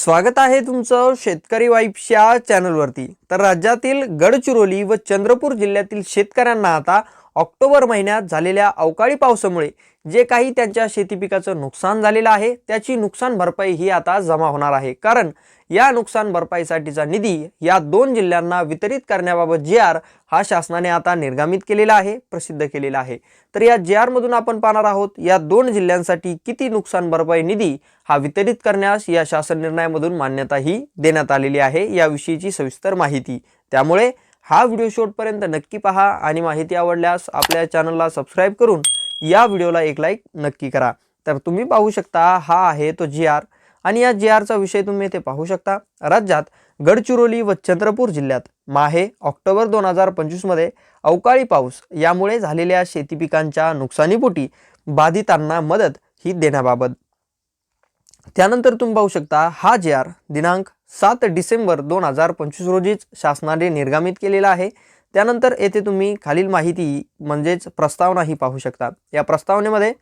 स्वागत आहे तुमचं शेतकरी वाईब्सच्या चॅनलवरती। तर राज्यातील गडचिरोली व चंद्रपूर जिल्ह्यातील शेतकऱ्यांना आता ऑक्टोबर महिन्यात झालेल्या अवकाळी पावसामुळे जे काही त्यांच्या शेती पिकाचं नुकसान झालेलं आहे त्याची नुकसान भरपाई ही आता जमा होणार आहे। कारण या नुकसान भरपाईसाठीचा निधी या दोन जिल्ह्यांना वितरित करण्याबाबत जी.आर हा शासनाने आता निर्गमित केलेला आहे, प्रसिद्ध केलेला आहे। तर या जी.आर मधून आपण पाहणार आहोत या दोन जिल्ह्यांसाठी किती नुकसान भरपाई निधी हा वितरित करण्यास या शासन निर्णयामधून मान्यता ही देण्यात आलेली आहे, याविषयीची सविस्तर माहिती। त्यामुळे हा व्हिडिओ शेवटपर्यंत नक्की पहा आणि माहिती आवडल्यास आपल्या चॅनलला सबस्क्राइब करून या व्हिडिओला एक लाईक नक्की करा। तर तुम्ही पाहू शकता हा आहे तो जी.आर आणि या जी.आरचा विषय तुम्ही इथे पाहू शकता। राज्यात गडचिरोली व चंद्रपूर जिल्ह्यात माहे ऑक्टोबर 2025 मध्ये अवकाळी पाऊस यामुळे झालेल्या शेती पिकांच्या नुकसानीपोटी बाधितांना मदत ही देण्याबाबत। त्यानंतर तुम्ही पाहू शकता हा जी.आर दिनांक 7 डिसेंबर 2025 रोजीच शासनाने निर्गमित केलेला आहे। त्यानंतर येथे तुम्ही खालील माहिती म्हणजेच प्रस्तावना ही पाहू शकता। या प्रस्तावनेमध्ये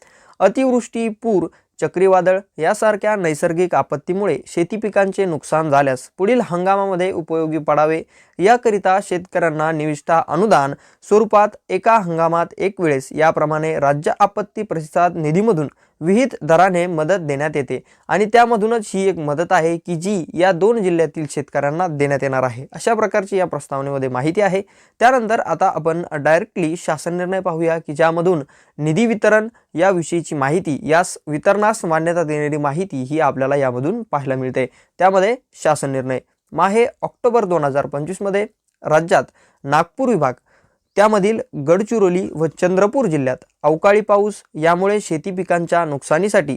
अतिवृष्टी, पूर, चक्रीवादळ यासारख्या नैसर्गिक आपत्तीमुळे शेती पिकांचे नुकसान झाल्यास पुढील हंगामामध्ये उपयोगी पडावे याकरिता शेतकऱ्यांना निविष्ठा अनुदान स्वरूपात एका हंगामात एक वेळेस याप्रमाणे राज्य आपत्ती प्रतिसाद निधीमधून विहित दराने मदत देण्यात येते आणि त्यामधूनच ही एक मदत आहे की जी या दोन जिल्ह्यातील शेतकऱ्यांना देण्यात येणार आहे। अशा प्रकारची या प्रस्तावनेमध्ये माहिती आहे। त्यानंतर आता आपण डायरेक्टली शासन निर्णय पाहूया की ज्यामधून निधी वितरण याविषयीची माहिती, यास वितरणास मान्यता देणारी माहिती ही आपल्याला यामधून पाहायला मिळते। त्यामध्ये शासन निर्णय माहे ऑक्टोबर 2025 मध्ये राज्यात नागपूर विभाग त्यामधील गडचिरोली व चंद्रपूर जिल्ह्यात अवकाळी पाऊस यामुळे शेती पिकांच्या नुकसानीसाठी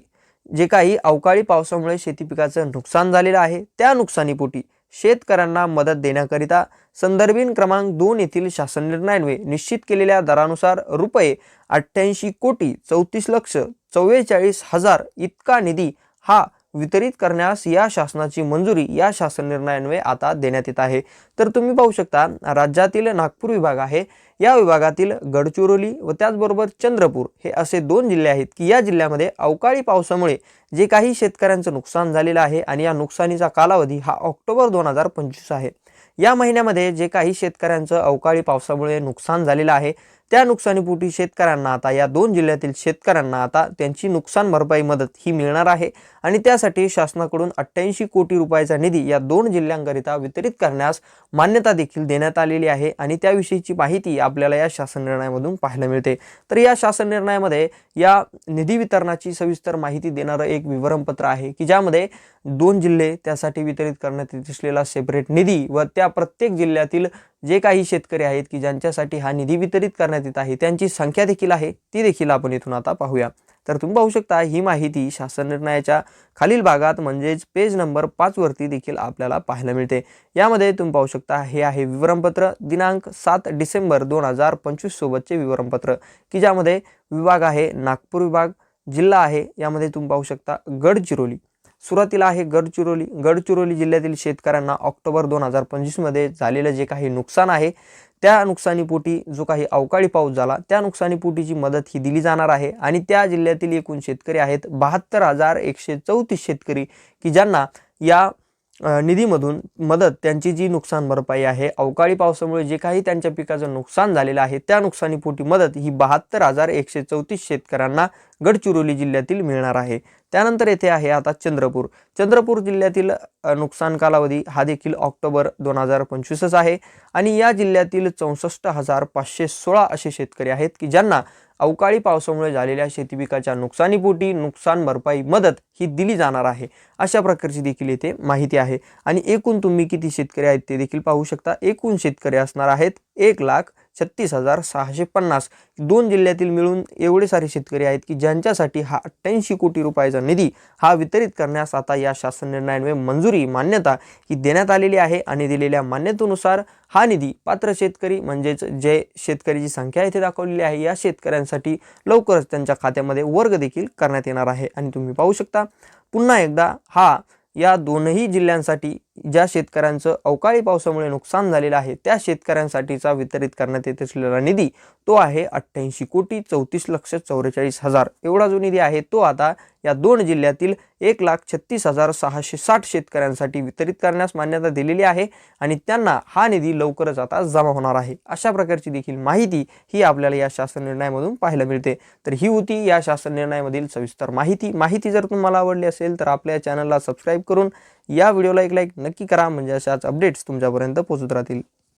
जे काही अवकाळी पावसामुळे शेती पिकाचं नुकसान झालेलं आहे त्या नुकसानीपोटी शेतकऱ्यांना मदत देण्याकरिता संदर्भीन क्रमांक 2 येथील शासन निर्णयान्वये निश्चित केलेल्या दरानुसार रुपये 88,34,44,000 इतका निधी हा वितरित करण्यास या शासनाची मंजुरी या शासन निर्णयान्वये आता देण्यात येत आहे। तर तुम्ही पाहू शकता राज्यातील नागपूर विभाग आहे, या विभागातील गडचिरोली व त्याचबरोबर चंद्रपूर हे असे दोन जिल्हे आहेत की या जिल्ह्यामध्ये अवकाळी पावसामुळे जे काही शेतकऱ्यांचं नुकसान झालेलं आहे आणि या नुकसानीचा कालावधी हा ऑक्टोबर 2025 आहे। या महिन्यामध्ये जे काही शेतकऱ्यांचं अवकाळी पावसामुळे नुकसान झालेलं आहे त्या नुकसानीपोटी शेतकऱ्यांना आता या दोन जिल्ह्यातील शेतकऱ्यांना आता त्यांची नुकसान भरपाई मदत ही मिळणार आहे आणि त्यासाठी शासनाकडून 88 कोटी रुपयाचा निधी या दोन जिल्ह्यांकरिता वितरित करण्यास मान्यता देखील देण्यात आलेली आहे आणि त्याविषयीची माहिती आपल्याला या शासन निर्णयामधून पाहायला मिळते। तर या शासन निर्णयामध्ये या निधी वितरणाची सविस्तर माहिती देणारं एक विवरणपत्र आहे की ज्यामध्ये दोन जिल्हे त्यासाठी वितरित करण्यात येत असलेला सेपरेट निधी व त्या प्रत्येक जिल्ह्यातील जे काही शेतकरी आहेत की ज्यांच्यासाठी हा निधी वितरित करण्यात येत आहे त्यांची संख्या देखील आहे, ती देखील आपण इथून आता पाहूया। तर तुम्ही पाहू शकता ही माहिती शासन निर्णयाच्या खालील भागात म्हणजेच पेज नंबर 5 वरती देखील आपल्याला पाहायला मिळते। यामध्ये तुम्ही पाहू शकता हे आहे विवरणपत्र दिनांक 7 डिसेंबर 2025 सोबतचे विवरणपत्र की ज्यामध्ये विभाग आहे नागपूर विभाग, जिल्हा आहे यामध्ये तुम्ही पाहू शकता गडचिरोली। सुरुवातीला आहे गडचिरोली जिल्ह्यातील शेतकऱ्यांना ऑक्टोबर 2025 मध्ये झालेलं जे काही नुकसान आहे त्या नुकसानीपोटी जो काही अवकाळी पाऊस झाला त्या नुकसानीपोटीची मदत ही दिली जाणार आहे आणि त्या जिल्ह्यातील एकूण शेतकरी आहेत 72,134 शेतकरी की ज्यांना या निधीमधून मदत त्यांची जी नुकसान भरपाई आहे अवकाळी पावसामुळे जे काही त्यांच्या पिकाचं नुकसान झालेलं आहे त्या नुकसानीपोटी मदत ही 72,134 शेतकऱ्यांना गडचिरोली जिल्ह्यातील मिळणार आहे। त्यानंतर येथे आहे आता चंद्रपूर जिल्ह्यातील नुकसान कालावधी हा देखील ऑक्टोबर 2025 आहे आणि या जिल्ह्यातील 64,516 असे शेतकरी आहेत की ज्यांना अवकाळी पावसामुळे झालेल्या शेती पिकाच्या नुकसानीपोटी नुकसान भरपाई मदत ही दिली जाणार आहे। अशा प्रकारची देखील येथे माहिती आहे आणि एकूण तुम्ही किती शेतकरी आहेत ते देखील पाहू शकता। एकूण शेतकरी असणार आहेत 1,36,650। दोन जिल्ह्यातील मिळून एवढे सारे शेतकरी आहेत की ज्यांच्यासाठी हा 88 कोटी रुपयाचा निधी हा वितरित करण्यास आता या शासन निर्णयान्वये मंजुरी मान्यता ही देण्यात आलेली आहे आणि दिलेल्या मान्यतेनुसार हा निधी पात्र शेतकरी म्हणजेच जे शेतकऱ्याची संख्या इथे दाखवलेली आहे या शेतकऱ्यांसाठी लवकरच त्यांच्या खात्यामध्ये वर्ग देखील करण्यात येणार आहे। आणि तुम्ही पाहू शकता पुन्हा एकदा हा या दोनही जिल्ह्यांसाठी ज्या शेतकऱ्यांचं अवकाळी पावसामुळे नुकसान झालेलं आहे त्या शेतकऱ्यांसाठीचा वितरित करण्यात येत असलेला निधी तो आहे 88,34,44,000 एवढा जो निधी आहे तो आता या 2 जिल्ह्यातील 1,36,660 शेतकऱ्यांसाठी वितरित करण्यास मान्यता दिलेली आहे आणि त्यांना हा निधी लवकरच आता जमा होणार आहे। अशा प्रकारची देखील माहिती ही आपल्याला या शासन निर्णयामधून पाहायला मिळते। तर ही होती या शासन निर्णयामधील सविस्तर माहिती जर तुम्हाला आवडली असेल तर आपल्या चॅनलला सबस्क्राईब करून या व्हिडिओला एक लाईक नक्की करा, म्हणजे अशाच अपडेट्स तुमच्यापर्यंत पोहोचत राहतील।